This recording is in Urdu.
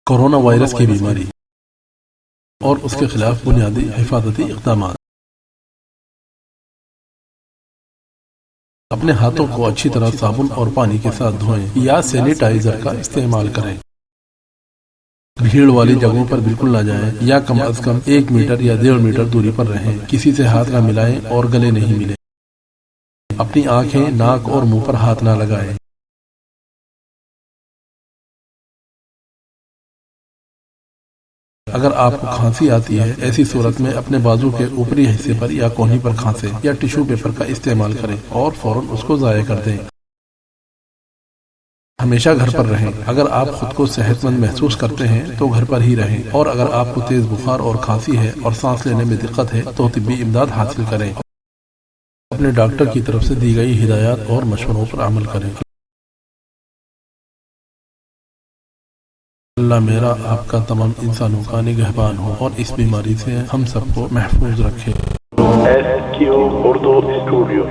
کورونا وائرس کی بیماری اور اس کے خلاف بنیادی حفاظتی اقدامات۔ اپنے ہاتھوں کو اچھی طرح صابن اور پانی کے ساتھ دھوئیں یا سینیٹائزر کا استعمال کریں۔ بھیڑ والی جگہوں پر بالکل نہ جائیں یا کم از کم 1 میٹر یا 1.5 میٹر دوری پر رہیں۔ کسی سے ہاتھ نہ ملائیں اور گلے نہیں ملیں۔ اپنی آنکھیں، ناک اور منہ پر ہاتھ نہ لگائیں۔ اگر آپ کو کھانسی آتی ہے، ایسی صورت میں اپنے بازو کے اوپری حصے پر یا کونی پر کھانسیں یا ٹشو پیپر کا استعمال کریں اور فوراً اس کو ضائع کر دیں۔ ہمیشہ گھر پر رہیں۔ اگر آپ خود کو صحت مند محسوس کرتے ہیں تو گھر پر ہی رہیں، اور اگر آپ کو تیز بخار اور کھانسی ہے اور سانس لینے میں دقت ہے تو طبی امداد حاصل کریں۔ اپنے ڈاکٹر کی طرف سے دی گئی ہدایات اور مشوروں پر عمل کریں۔ اللہ میرا آپ کا تمام انسانوں کا نگہبان ہو اور اس بیماری سے ہم سب کو محفوظ رکھے۔ SQ Urdu Studio